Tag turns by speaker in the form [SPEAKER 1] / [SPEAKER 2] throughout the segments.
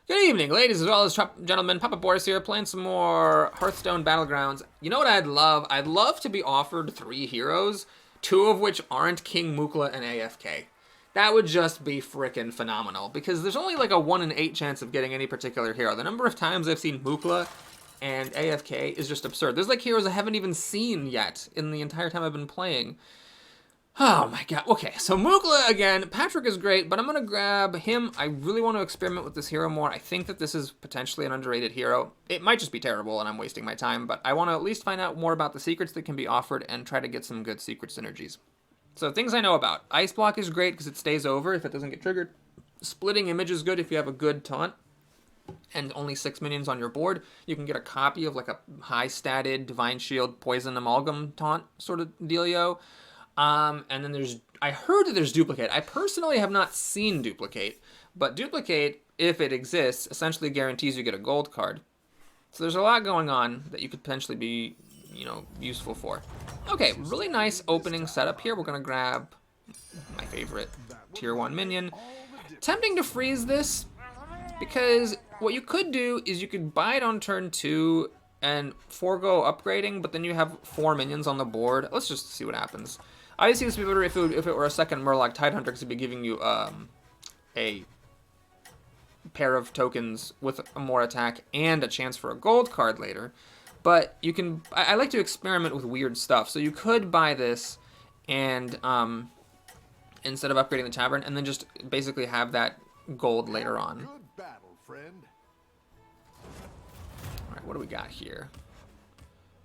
[SPEAKER 1] Good evening, ladies as well as gentlemen. Papa Boris here, playing some more Hearthstone Battlegrounds. You know what I'd love? I'd love to be offered 3 heroes, 2 of which aren't King Mukla and AFK. That would just be frickin' phenomenal, because there's only like a 1 in 8 chance of getting any particular hero. The number of times I've seen Mukla and AFK is just absurd. There's like heroes I haven't even seen yet in the entire time I've been playing. Oh my god. Okay, so Mukla again. Patrick is great, but I'm going to grab him. I really want to experiment with this hero more. I think that this is potentially an underrated hero. It might just be terrible and I'm wasting my time, but I want to at least find out more about the secrets that can be offered and try to get some good secret synergies. So things I know about. Ice Block is great because it stays over if it doesn't get triggered. Splitting Image is good if you have a good taunt and only 6 minions on your board. You can get a copy of like a high-statted Divine Shield Poison Amalgam taunt sort of dealio. And then I heard that there's Duplicate. I personally have not seen Duplicate, but Duplicate, if it exists, essentially guarantees you get a gold card. So there's a lot going on that you could potentially be, useful for. Okay, really nice opening setup here. We're gonna grab my favorite tier 1 minion. Tempting to freeze this, because what you could do is you could buy it on turn 2 and forego upgrading, but then you have 4 minions on the board. Let's just see what happens. Obviously, this would be better if it were a second Murloc Tidehunter, because it'd be giving you a pair of tokens with more attack and a chance for a gold card later. But you can. I like to experiment with weird stuff, so you could buy this and instead of upgrading the tavern, and then just basically have that gold later on.
[SPEAKER 2] Good battle, friend.
[SPEAKER 1] All right, what do we got here?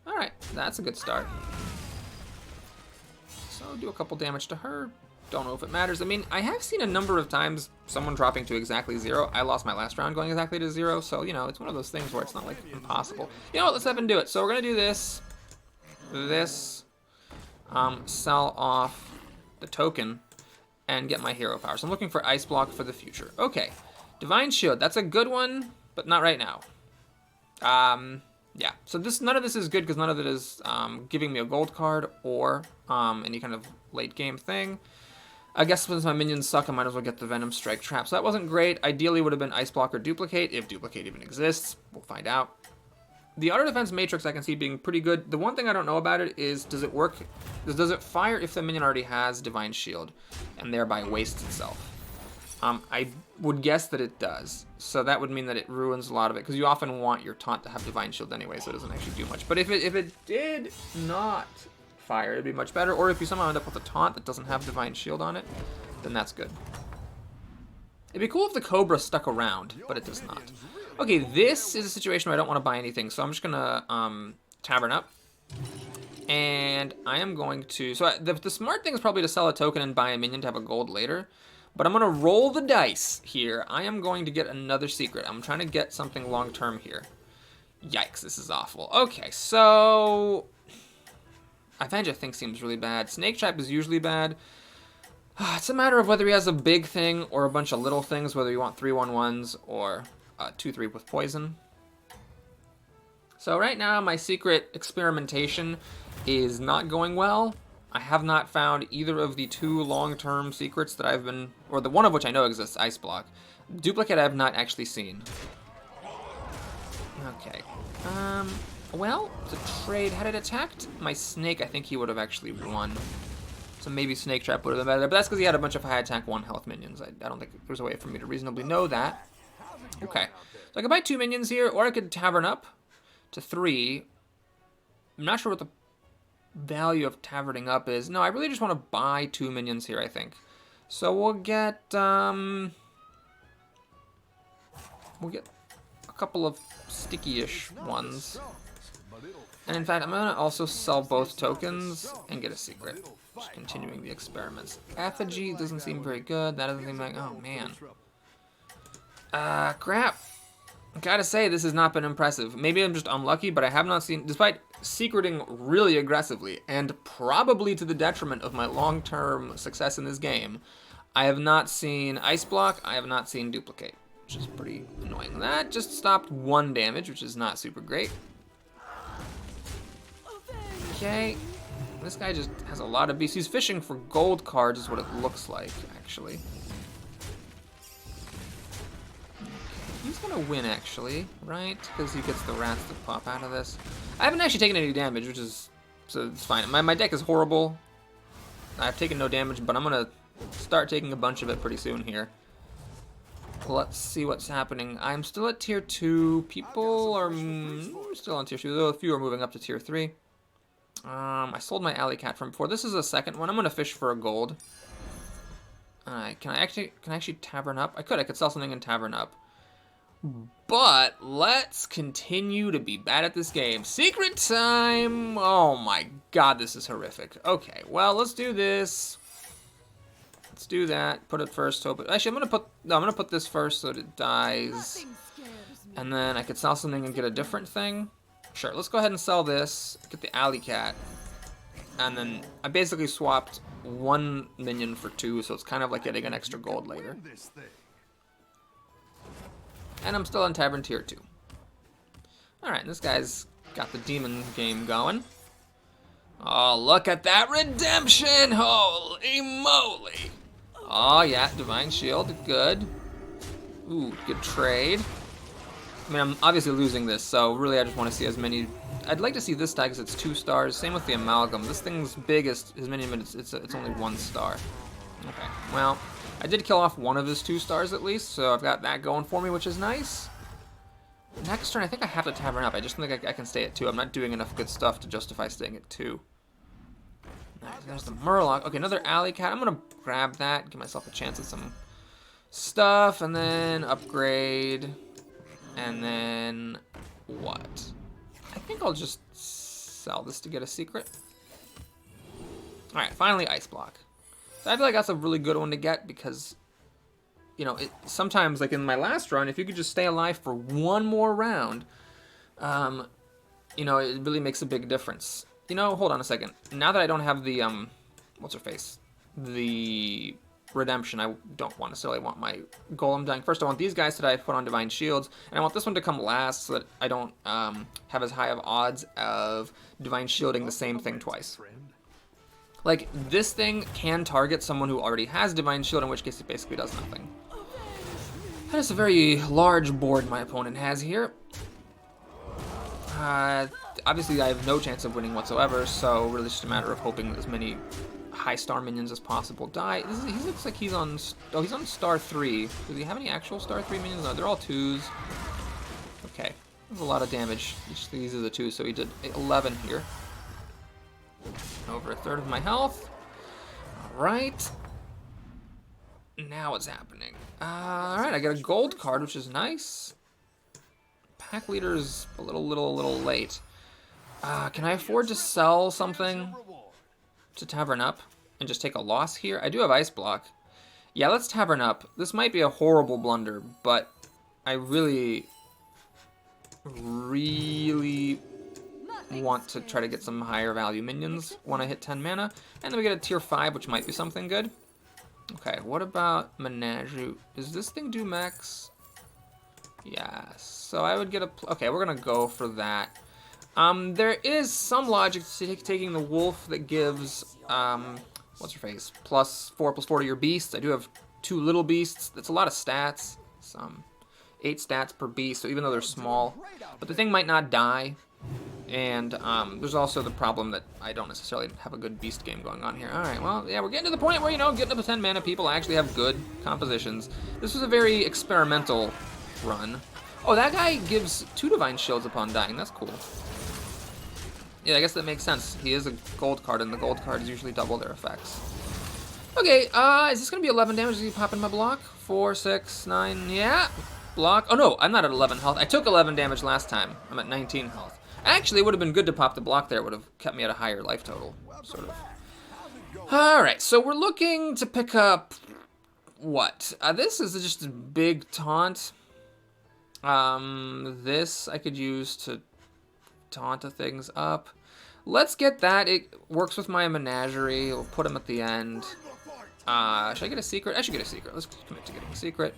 [SPEAKER 1] All right, that's a good start. So do a couple damage to her. Don't know if it matters. I mean, I have seen a number of times someone dropping to exactly 0. I lost my last round going exactly to 0, so, it's one of those things where it's not, like, impossible. You know what? Let's have him do it. So we're going to do this. Sell off the token, and get my hero power. So I'm looking for Ice Block for the future. Okay. Divine Shield. That's a good one, but not right now. Yeah, so none of this is good because none of it is giving me a gold card or any kind of late game thing. I guess since my minions suck, I might as well get the Venom Strike Trap. So that wasn't great. Ideally would have been Ice Block or Duplicate, if Duplicate even exists. We'll find out. The Auto Defense Matrix I can see being pretty good. The one thing I don't know about it is, does it work? Does it fire if the minion already has Divine Shield and thereby wastes itself? I would guess that it does. So that would mean that it ruins a lot of it, because you often want your taunt to have Divine Shield anyway, so it doesn't actually do much. But if it did not fire, it'd be much better. Or if you somehow end up with a taunt that doesn't have Divine Shield on it, then that's good. It'd be cool if the Cobra stuck around, but it does not. Okay, this is a situation where I don't want to buy anything, so I'm just gonna Tavern up. And I am going to... So the smart thing is probably to sell a token and buy a minion to have a gold later. But I'm going to roll the dice here. I am going to get another secret. I'm trying to get something long-term here. Yikes, this is awful. Okay, so... Avenge, I think, seems really bad. Snake Trap is usually bad. It's a matter of whether he has a big thing or a bunch of little things, whether you want 3/1/1s or 2/3 with poison. So right now, my secret experimentation is not going well. I have not found either of the 2 long-term secrets that I've been, or the one of which I know exists, Ice Block. Duplicate I have not actually seen. Okay. Well, the trade, had it attacked my snake, I think he would have actually won. So maybe Snake Trap would have been better, but that's because he had a bunch of high attack 1 health minions. I don't think there's a way for me to reasonably know that. Okay. So I could buy 2 minions here, or I could Tavern up to 3. I'm not sure what the value of taverning up is. No, I really just want to buy 2 minions here, I think. So we'll get a couple of sticky-ish ones. And in fact, I'm going to also sell both tokens and get a secret. Just continuing the experiments. Effigy doesn't seem very good. That doesn't seem like... Oh, man. Crap. Gotta say, this has not been impressive. Maybe I'm just unlucky, but I have not seen... Despite secreting really aggressively, and probably to the detriment of my long-term success in this game, I have not seen Ice Block, I have not seen Duplicate, which is pretty annoying. That just stopped 1 damage, which is not super great. Okay, this guy just has a lot of beasts. He's fishing for gold cards is what it looks like, actually. He's gonna win, actually, right? Because he gets the rats that pop out of this. I haven't actually taken any damage, which is... so it's fine. My deck is horrible. I've taken no damage, but I'm gonna start taking a bunch of it pretty soon here. Let's see what's happening. I'm still at tier 2. People are still on tier 2, though a few are moving up to tier 3. I sold my alley cat from before. This is a second one. I'm gonna fish for a gold. Alright, can I actually tavern up? I could sell something and tavern up. But let's continue to be bad at this game. Secret time! Oh my god, this is horrific. Okay, well, let's do this. Let's do that. Put it first. Hope it, actually, I'm gonna put this first so that it dies. And then I could sell something and get a different thing. Sure, let's go ahead and sell this. Get the alley cat. And then I basically swapped 1 minion for 2, so it's kind of like getting an extra gold later. And I'm still on Tavern Tier 2. Alright, this guy's got the demon game going. Oh, look at that redemption! Holy moly! Oh, yeah, Divine Shield, good. Ooh, good trade. I mean, I'm obviously losing this, so really I just want to see as many... I'd like to see this die because it's 2 stars. Same with the Amalgam. This thing's biggest, his minion, it's only 1 star. Okay, well, I did kill off one of his 2 stars at least, so I've got that going for me, which is nice. Next turn, I think I have to Tavern up. I just think I can stay at 2. I'm not doing enough good stuff to justify staying at 2. Nice, there's the Murloc. Okay, another alley cat. I'm going to grab that, give myself a chance at some stuff, and then upgrade. And then what? I think I'll just sell this to get a secret. Alright, finally Ice Block. So I feel like that's a really good one to get because, you know, sometimes, like in my last run, if you could just stay alive for 1 more round, you know, it really makes a big difference. You know, hold on a second. Now that I don't have the, what's her face? The redemption, I don't necessarily want my golem dying first. I want these guys that I put on divine shields, and I want this one to come last so that I don't have as high of odds of divine shielding the same thing twice. Like, this thing can target someone who already has divine shield, in which case it basically does nothing. That is a very large board my opponent has here. Obviously I have no chance of winning whatsoever, so really it's just a matter of hoping that as many high star minions as possible die. He looks like he's on... oh, he's on star 3. Does he have any actual star 3 minions? No, they're all 2s. Okay. That's a lot of damage. These are the 2s, so he did 11 here. Over 1/3 of my health. Alright. Now what's happening? Alright, I got a gold card, which is nice. Pack leader's a little late. Can I afford to sell something to Tavern Up and just take a loss here? I do have Ice Block. Yeah, let's Tavern Up. This might be a horrible blunder, but I really want to try to get some higher value minions when I hit 10 mana. And then we get a tier 5, which might be something good. Okay, what about Menagerie? Does this thing do max? Yes. So I would get a... okay, we're going to go for that. There is some logic to taking the wolf that gives, what's her face? +4/+4 to your beasts. I do have 2 little beasts. That's a lot of stats. Some 8 stats per beast, so even though they're small. But the thing might not die. And there's also the problem that I don't necessarily have a good beast game going on here. Alright, well, yeah, we're getting to the point where, you know, getting up to 10 mana, people actually have good compositions. This was a very experimental run. Oh, that guy gives 2 divine shields upon dying. That's cool. Yeah, I guess that makes sense. He is a gold card, and the gold cards usually double their effects. Okay, is this going to be 11 damage? Is he popping my block? 4, 6, 9, yeah. Block. Oh, no, I'm not at 11 health. I took 11 damage last time. I'm at 19 health. Actually, it would have been good to pop the block there. It would have kept me at a higher life total, sort of. Alright, so we're looking to pick up... what? This is just a big taunt. This I could use to taunt things up. Let's get that. It works with my Menagerie. We'll put him at the end. Should I get a secret? I should get a secret. Let's commit to getting a secret.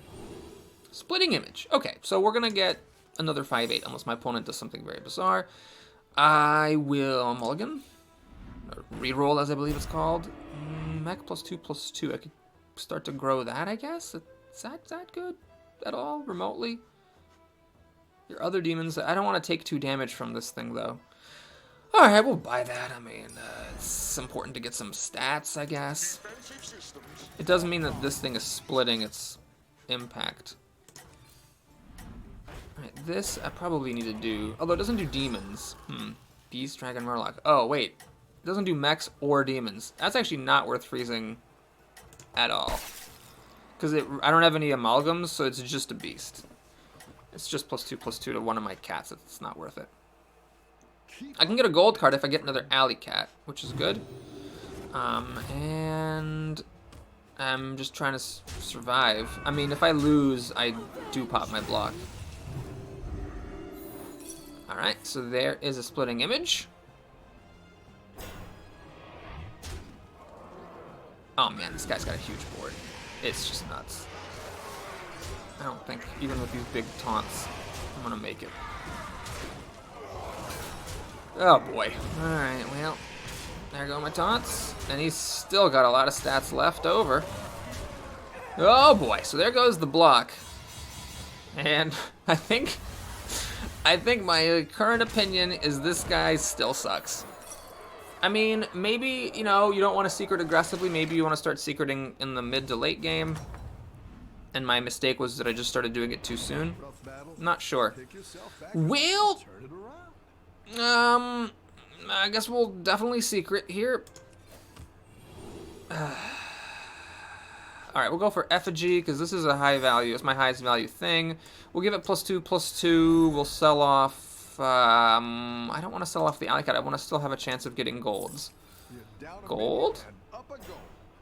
[SPEAKER 1] Splitting Image. Okay, so we're going to get another 5/8, unless my opponent does something very bizarre. I will mulligan. Or reroll, as I believe it's called. Mech +2/+2. I could start to grow that, I guess. Is that good at all, remotely? Your other demons, I don't want to take 2 damage from this thing, though. Alright, we'll buy that. I mean, it's important to get some stats, I guess. It doesn't mean that this thing is splitting its impact. Alright, this I probably need to do. Although it doesn't do demons. Beast, Dragon, Murloc. Oh, wait. It doesn't do mechs or demons. That's actually not worth freezing at all. Because I don't have any amalgams, so it's just a beast. It's just +2/+2 to one of my cats. It's not worth it. I can get a gold card if I get another alley cat, which is good. And I'm just trying to survive. I mean, if I lose, I do pop my block. Alright, so there is a splitting image. Oh man, this guy's got a huge board. It's just nuts. I don't think, even with these big taunts, I'm gonna make it. Oh boy. Alright, well, there go my taunts. And he's still got a lot of stats left over. Oh boy, so there goes the block. And I think my current opinion is this guy still sucks. I mean, maybe, you know, you don't want to secret aggressively. Maybe you want to start secreting in the mid to late game. And my mistake was that I just started doing it too soon. Not sure. Well, I guess we'll definitely secret here. Alright, we'll go for effigy, because this is a high value. It's my highest value thing. We'll give it +2/+2. We'll sell off... I don't want to sell off the alley cat. I want to still have a chance of getting golds. Gold?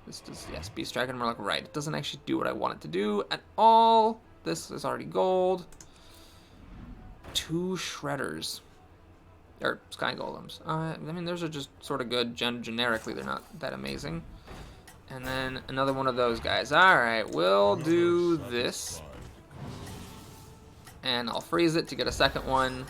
[SPEAKER 1] This does, yes, Beast Dragon Murloc, right. It doesn't actually do what I want it to do at all. This is already gold. 2 Shredders. Or Sky Golems. I mean, those are just sort of good. Generically, they're not that amazing. And then another one of those guys. Alright, we'll do this. And I'll freeze it to get a second one.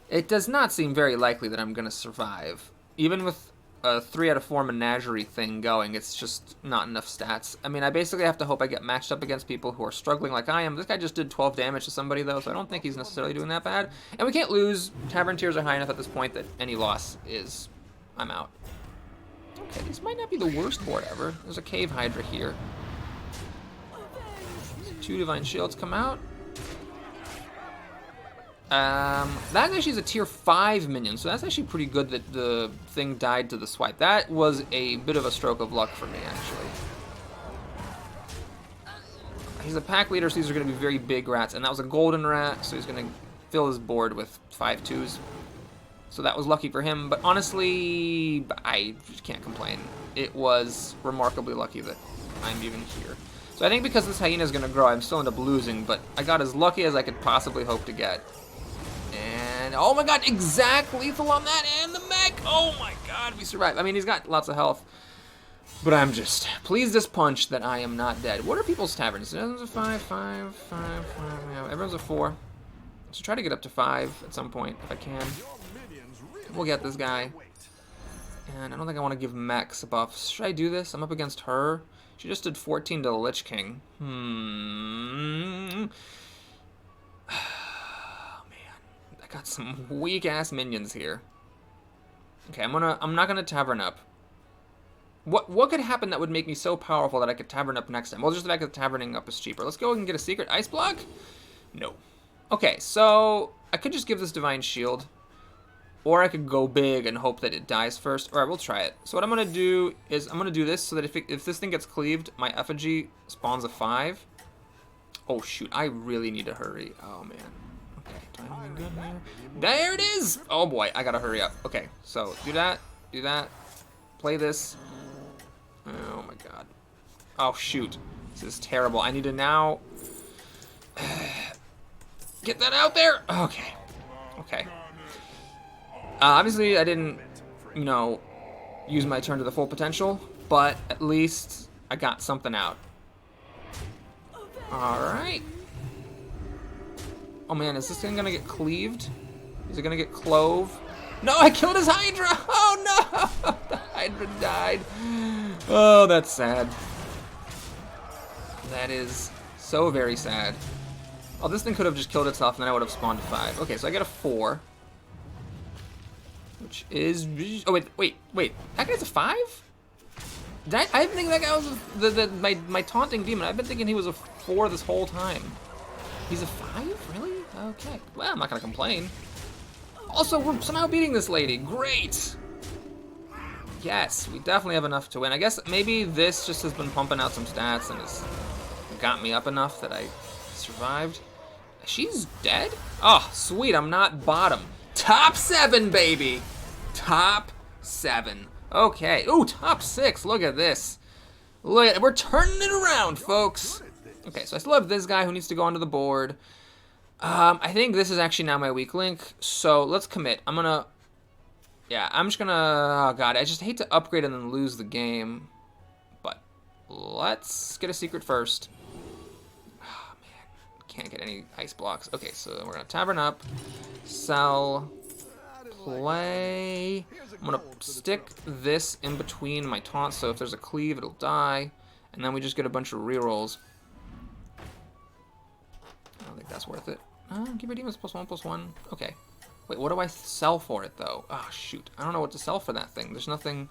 [SPEAKER 1] It does not seem very likely that I'm going to survive. Even with a 3 out of 4 menagerie thing going, it's just not enough stats. I mean, I basically have to hope I get matched up against people who are struggling like I am. This guy just did 12 damage to somebody, though, so I don't think he's necessarily doing that bad. And we can't lose. Tavern tiers are high enough at this point that any loss is... I'm out. Okay, this might not be the worst board ever. There's a Cave Hydra here. 2 Divine Shields come out. That actually is a tier 5 minion, so that's actually pretty good that the thing died to the swipe. That was a bit of a stroke of luck for me, actually. He's a pack leader, so these are going to be very big rats, and that was a golden rat, so he's going to fill his board with 5 2s. So that was lucky for him, but honestly, I can't complain. It was remarkably lucky that I'm even here. So I think because this hyena is going to grow, I'm still end up losing, but I got as lucky as I could possibly hope to get. And, oh my god, exact lethal on that, and the mech! Oh my god, we survived. I mean, he's got lots of health, but I'm just pleased as punch that I am not dead. What are people's taverns? Everyone's a 5, 5, 5, 5, yeah, everyone's a 4. So try to get up to 5 at some point, if I can. We'll get this guy. And I don't think I want to give mechs a buff. Should I do this? I'm up against her. She just did 14 to the Lich King. Got some weak ass minions here. Okay, I'm not gonna tavern up. What could happen that would make me so powerful that I could tavern up next time? Well, just the fact that taverning up is cheaper. Let's go and get a secret ice block. No. Okay, so I could just give this divine shield, or I could go big and hope that it dies first. All right, we'll try it. So what I'm gonna do is I'm gonna do this so that if this thing gets cleaved, my effigy spawns a 5. Oh shoot, I really need to hurry. Oh man. Do I have anything good here? There it is! Oh boy, I gotta hurry up. Okay, so do that, play this. Oh my god. Oh shoot, this is terrible. I need to now get that out there. Okay, okay. Obviously, I didn't, you know, use my turn to the full potential, but at least I got something out. All right. Oh man, is this thing gonna get cleaved? Is it gonna get clove? No, I killed his Hydra! Oh no! The Hydra died. Oh, that's sad. That is so very sad. Oh, this thing could have just killed itself, and then I would have spawned a 5. Okay, so I get a 4. Which is... Oh, wait. That guy's a 5? I didn't think that guy was my taunting demon. I've been thinking he was a 4 this whole time. He's a 5? Really? Okay. Well, I'm not going to complain. Also, we're somehow beating this lady. Great! Yes, we definitely have enough to win. I guess maybe this just has been pumping out some stats and has got me up enough that I survived. She's dead? Oh, sweet, I'm not bottom. Top 7, baby! Top 7. Okay. Ooh, top 6. Look at this. Look at it. We're turning it around, folks. Okay, so I still have this guy who needs to go onto the board. I think this is actually now my weak link, so let's commit. I'm just gonna... Oh, God, I just hate to upgrade and then lose the game. But let's get a secret first. Oh, man. Can't get any ice blocks. Okay, so we're gonna tavern up. Sell. Play. I'm gonna stick this in between my taunts, so if there's a cleave, it'll die. And then we just get a bunch of rerolls. I don't think that's worth it. Give me demons +1/+1. Okay. Wait, what do I sell for it, though? Oh, shoot. I don't know what to sell for that thing. There's nothing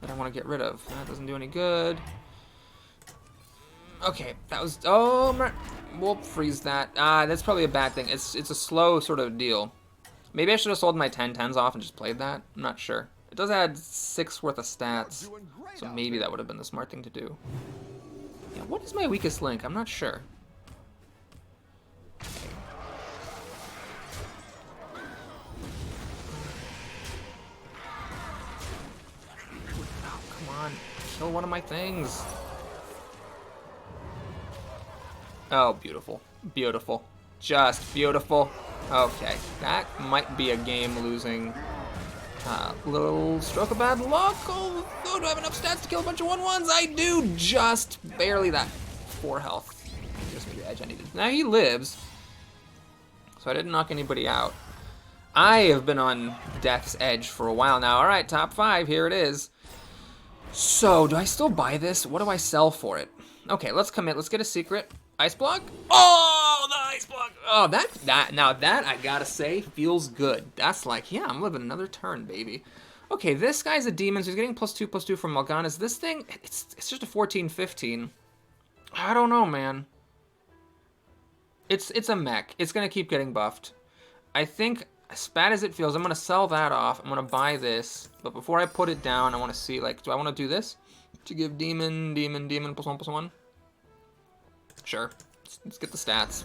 [SPEAKER 1] that I want to get rid of. That doesn't do any good. Okay, that was... Oh, we'll freeze that. That's probably a bad thing. It's a slow sort of deal. Maybe I should have sold my 10/10s off and just played that. I'm not sure. It does add 6 worth of stats, so maybe that would have been the smart thing to do. Yeah, what is my weakest link? I'm not sure. Oh, come on. Kill one of my things. Oh, beautiful. Beautiful. Just beautiful. Okay, that might be a game-losing little stroke of bad luck. Oh, do I have enough stats to kill a bunch of 1/1s? I do, just barely. That 4 health gives me the edge I needed. Now he lives, so I didn't knock anybody out. I have been on death's edge for a while now. All right, top 5, here it is. So, do I still buy this? What do I sell for it? Okay, let's commit. Let's get a secret. Ice block? Oh, the ice block! Oh, now that I gotta say feels good. That's like, yeah, I'm living another turn, baby. Okay, this guy's a demon, so he's getting +2/+2 from Morgana's. This thing, it's just a 14/15. I don't know, man. It's a mech. It's gonna keep getting buffed. I think, as bad as it feels, I'm gonna sell that off. I'm gonna buy this, but before I put it down, I want to see, like, do I want to do this to give demon +1/+1? Sure. Let's get the stats.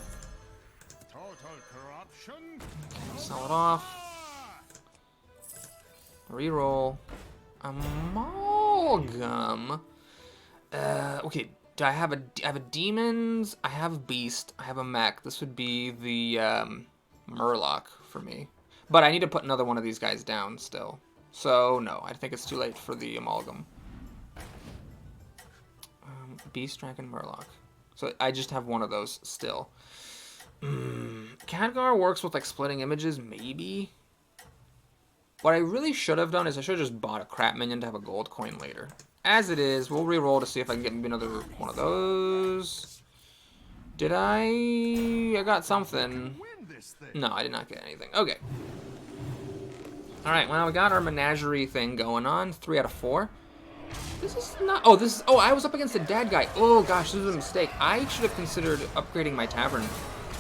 [SPEAKER 1] Sell it off. Reroll. Amalgam. Okay. Do I have a demons? I have a beast. I have a mech. This would be the Murloc for me. But I need to put another one of these guys down still. So no, I think it's too late for the amalgam. Beast, Dragon, Murloc. So I just have one of those still. Khadgar works with like splitting images, maybe. What I really should have done is I should have just bought a crap minion to have a gold coin later. As it is, we'll re-roll to see if I can get maybe another one of those. Did I? I got something. No, I did not get anything. Okay. All right. Well, we got our menagerie thing going on. 3 out of 4. This is not... Oh, this is... Oh, I was up against the dead guy. Oh, gosh, this was a mistake. I should have considered upgrading my tavern,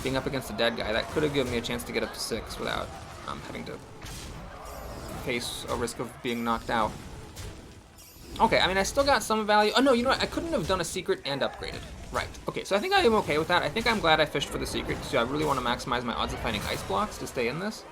[SPEAKER 1] being up against the dead guy. That could have given me a chance to get up to 6 without having to face a risk of being knocked out. Okay, I mean, I still got some value. Oh, no, you know what? I couldn't have done a secret and upgraded. Right. Okay, so I think I am okay with that. I think I'm glad I fished for the secret, because I really want to maximize my odds of finding ice blocks to stay in this.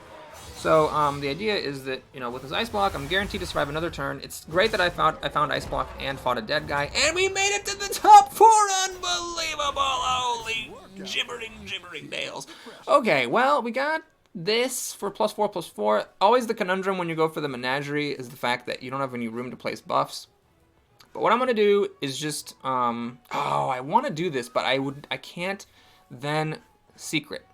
[SPEAKER 1] So the idea is that, you know, with this ice block, I'm guaranteed to survive another turn. It's great that I found ice block and fought a dead guy, and we made it to the top 4. Unbelievable! Holy gibbering nails. Okay, well, we got this for +4/+4. Always the conundrum when you go for the menagerie is the fact that you don't have any room to place buffs. But what I'm gonna do is just oh, I want to do this, but I can't then secret.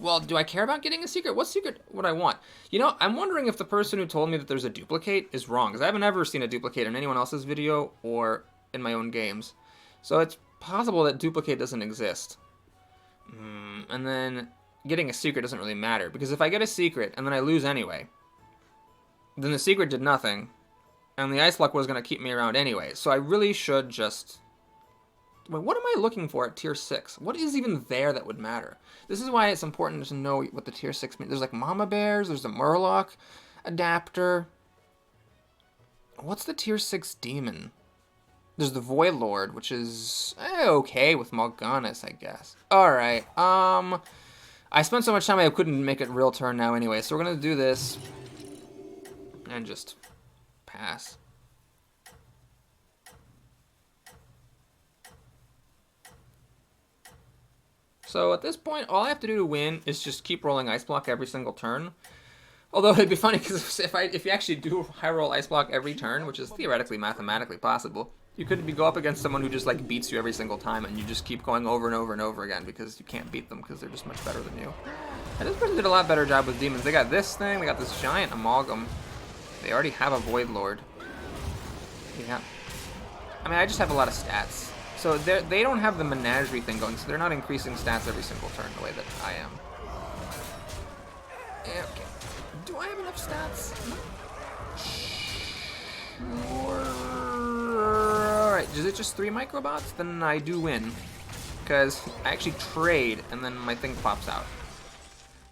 [SPEAKER 1] Well, do I care about getting a secret? What secret would I want? You know, I'm wondering if the person who told me that there's a duplicate is wrong, because I haven't ever seen a duplicate in anyone else's video or in my own games. So it's possible that duplicate doesn't exist. And then getting a secret doesn't really matter, because if I get a secret and then I lose anyway, then the secret did nothing, and the Ice Block was going to keep me around anyway. So I really should just... Wait, what am I looking for at tier 6? What is even there that would matter? This is why it's important to know what the tier 6 means. There's like Mama Bears, there's the Murloc adapter. What's the tier 6 demon? There's the Void Lord, which is okay with Mal'Ganis, I guess. Alright, I spent so much time I couldn't make it real turn now anyway, so we're gonna do this and just pass. So at this point, all I have to do to win is just keep rolling Ice Block every single turn. Although it'd be funny, because if you actually do high roll Ice Block every turn, which is theoretically, mathematically possible, you could go up against someone who just like beats you every single time, and you just keep going over and over and over again because you can't beat them because they're just much better than you. And this person did a lot better job with demons. They got this thing, they got this giant amalgam. They already have a Void Lord. Yeah. I mean, I just have a lot of stats. So they don't have the menagerie thing going, so they're not increasing stats every single turn the way that I am. Okay. Do I have enough stats? Sure. Alright, is it just 3 microbots? Then I do win. Because I actually trade, and then my thing pops out.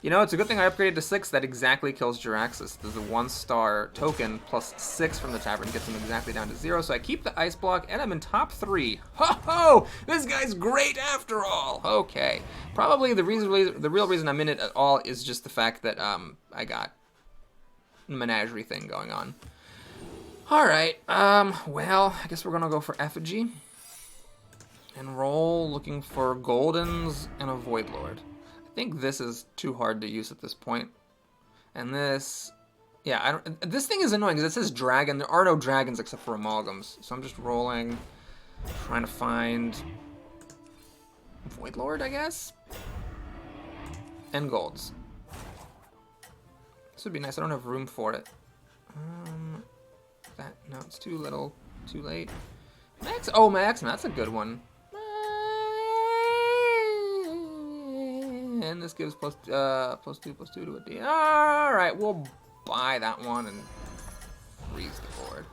[SPEAKER 1] You know, it's a good thing I upgraded to 6. That exactly kills Jiraxxus. There's a 1-star token plus 6 from the tavern. Gets him exactly down to 0. So I keep the Ice Block, and I'm in top 3. Ho ho! This guy's great after all! Okay. Probably the real reason I'm in it at all is just the fact that I got a menagerie thing going on. Alright, well, I guess we're gonna go for Effigy. And roll looking for Goldens and a Void Lord. I think this is too hard to use at this point. And this, yeah, this thing is annoying because it says dragon. There are no dragons except for amalgams. So I'm just rolling, trying to find Void Lord, I guess? And golds. This would be nice. I don't have room for it. No, it's too little, too late. Max, oh, Max, that's a good one. And this gives plus 2 to a D. Alright, we'll buy that one and freeze the board.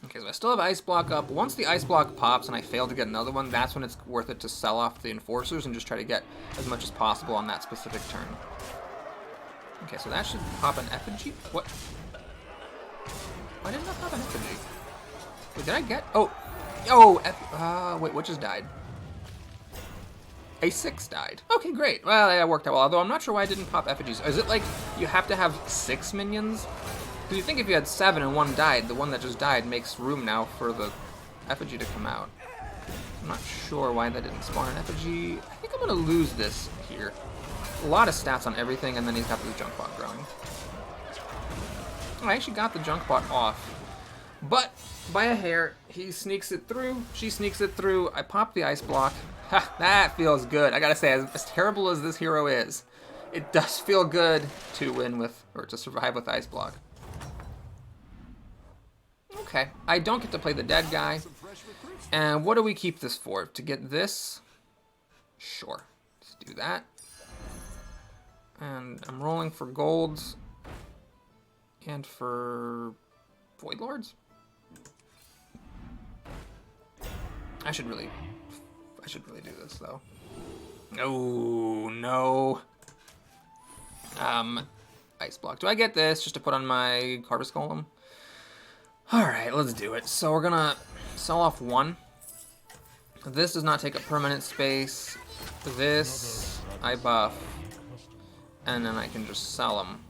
[SPEAKER 1] Okay, so I still have Ice Block up. Once the Ice Block pops and I fail to get another one, that's when it's worth it to sell off the Enforcers and just try to get as much as possible on that specific turn. Okay, so that should pop an Effigy. What? Why didn't that pop an Effigy? Wait, did I get? Wait, what just died? A 6 died. Okay, great. Well, that worked out well. Although I'm not sure why I didn't pop effigies. Is it like you have to have 6 minions? Because you think if you had 7 and 1 died, the one that just died makes room now for the effigy to come out. I'm not sure why that didn't spawn an effigy. I think I'm going to lose this here. A lot of stats on everything, and then he's got the junk bot growing. Oh, I actually got the junk bot off. But by a hair, he sneaks it through. She sneaks it through. I pop the Ice Block. Ha, that feels good. I gotta say, as terrible as this hero is, it does feel good to win with, or to survive with Ice Block. Okay, I don't get to play the dead guy. And what do we keep this for? To get this? Sure, let's do that. And I'm rolling for golds and for Void Lords. I should really do this though. Oh no. Ice Block. Do I get this just to put on my Harvest Golem? Alright, let's do it. So we're gonna sell off 1. This does not take up permanent space. This I buff. And then I can just sell them.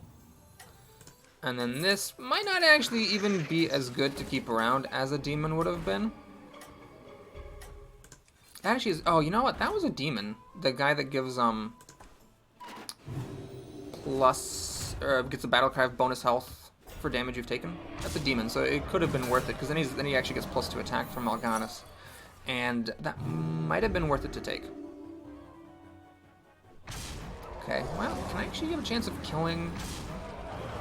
[SPEAKER 1] And then this might not actually even be as good to keep around as a demon would have been. Actually, oh, you know what? That was a demon. The guy that gives plus gets a battle cry of bonus health for damage you've taken. That's a demon, so it could have been worth it because then he actually gets plus 2 attack from Mal'Ganis, and that might have been worth it to take. Okay, well, can I actually have a chance of killing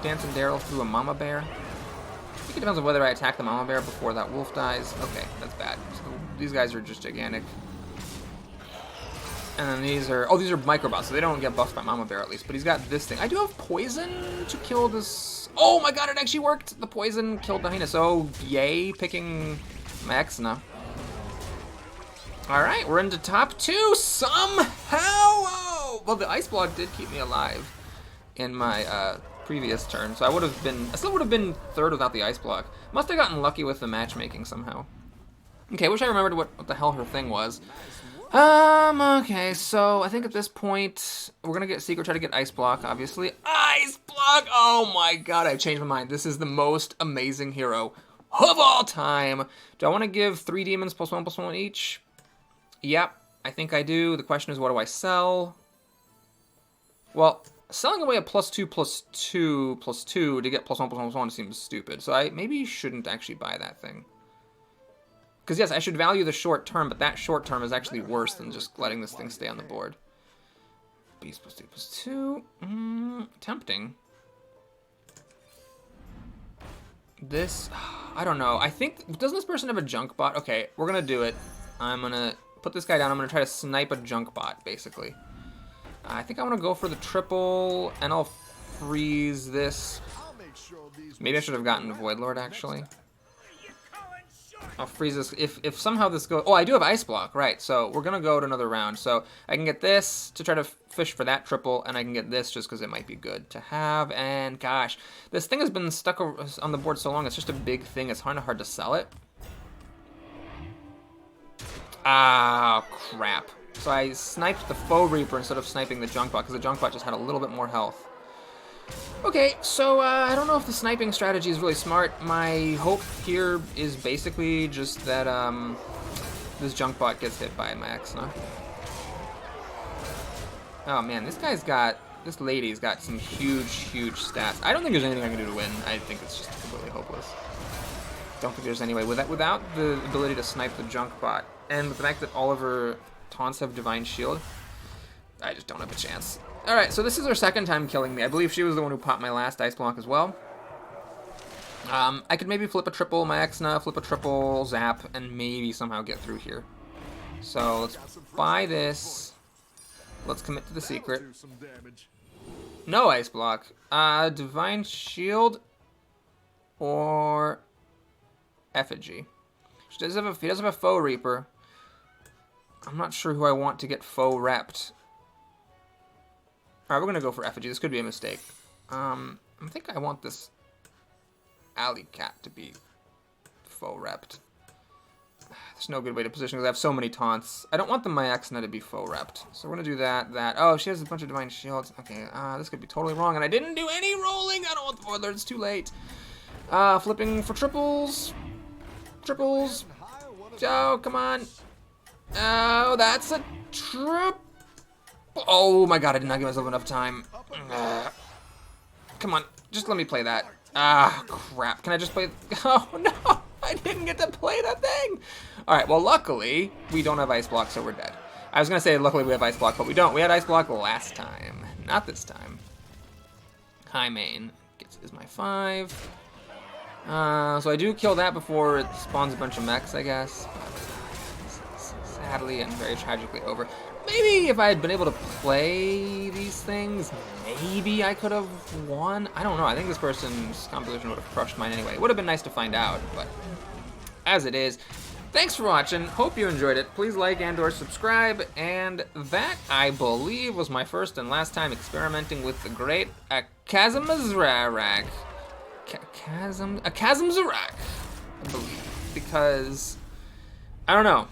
[SPEAKER 1] Dancing Daryl through a Mama Bear? I think it depends on whether I attack the Mama Bear before that wolf dies. Okay, that's bad. So these guys are just gigantic. And then these are, oh, these are microbots, so they don't get buffed by Mama Bear at least. But he's got this thing. I do have poison to kill this. Oh my god, it actually worked. The poison killed the heinous. Oh, yay, picking Maxna. All right, we're into top 2 somehow. Oh, well, the ice block did keep me alive in my previous turn, so I still would have been 3rd without the ice block. Must have gotten lucky with the matchmaking somehow. Okay, wish I remembered what the hell her thing was. Okay, so I think at this point, we're gonna get Secret, try to get Ice Block, obviously. Ice Block! Oh my god, I've changed my mind. This is the most amazing hero of all time. Do I want to give 3 demons +1/+1 each? Yep, I think I do. The question is, what do I sell? Well, selling away a +2/+2/2 to get +1/+1 seems stupid, so I maybe shouldn't actually buy that thing. Because, yes, I should value the short term, but that short term is actually worse than just letting this thing stay on the board. Beast +2/+2. Tempting. This, I don't know. I think, doesn't this person have a junk bot? Okay, we're going to do it. I'm going to put this guy down. I'm going to try to snipe a junk bot, basically. I think I want to go for the triple, and I'll freeze this. Maybe I should have gotten Void Lord, actually. I'll freeze this. If somehow this goes... Oh, I do have Ice Block, right. So we're going to go to another round. So I can get this to try to fish for that triple, and I can get this just because it might be good to have. And gosh, this thing has been stuck on the board so long. It's just a big thing. It's kind of hard to sell it. Ah, crap. So I sniped the Faux Reaper instead of sniping the Junk Bot, because the Junk Bot just had a little bit more health. Okay, so I don't know if the sniping strategy is really smart. My hope here is basically just that this Junk Bot gets hit by Maxna. Oh man, this lady's got some huge stats. I don't think there's anything I can do to win. I think it's just completely hopeless. Don't think there's any way. Without the ability to snipe the Junk Bot, and with the fact that all of her taunts have Divine Shield, I just don't have a chance. Alright, so this is her 2nd time killing me. I believe she was the one who popped my last Ice Block as well. I could maybe flip a triple Maxna, flip a triple Zap, and maybe somehow get through here. So let's buy this. Let's commit to the secret. No Ice Block. Divine Shield or Effigy. He does have a Faux Reaper. I'm not sure who I want to get Faux Repped. Alright, we're gonna go for Effigy. This could be a mistake. I think I want this Alley Cat to be Faux Repped. There's no good way to position because I have so many taunts. I don't want the Maxna to be Faux Repped. So we're gonna do that. Oh, she has a bunch of Divine Shields. Okay, this could be totally wrong, and I didn't do any rolling. I don't want the Void Lord. It's too late. Flipping for triples. Triples. Oh, come on. Oh, that's a trip. Oh my god, I did not give myself enough time. Come on, just let me play that. Ah, crap. Can I just play? Oh no, I didn't get to play that thing. Alright, well luckily, we don't have Ice Block, so we're dead. I was going to say luckily we have Ice Block, but we don't. We had Ice Block last time. Not this time. High main is my 5. So I do kill that before it spawns a bunch of mechs, I guess. Sadly and very tragically over. Maybe if I had been able to play these things, maybe I could have won. I don't know. I think this person's composition would have crushed mine anyway. It would have been nice to find out, but as it is. Thanks for watching. Hope you enjoyed it. Please like and or subscribe. And that, I believe, was my first and last time experimenting with the great Akazamazrarak. Akazamazrarak, I believe. Because, I don't know.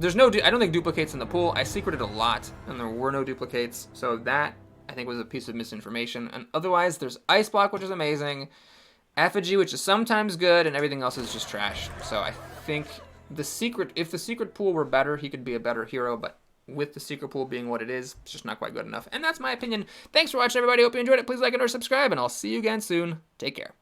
[SPEAKER 1] I don't think duplicates in the pool. I secreted a lot, and there were no duplicates. So that, I think, was a piece of misinformation. And otherwise, there's Ice Block, which is amazing. Effigy, which is sometimes good, and everything else is just trash. So I think if the secret pool were better, he could be a better hero. But with the secret pool being what it is, it's just not quite good enough. And that's my opinion. Thanks for watching, everybody. Hope you enjoyed it. Please like and or subscribe, and I'll see you again soon. Take care.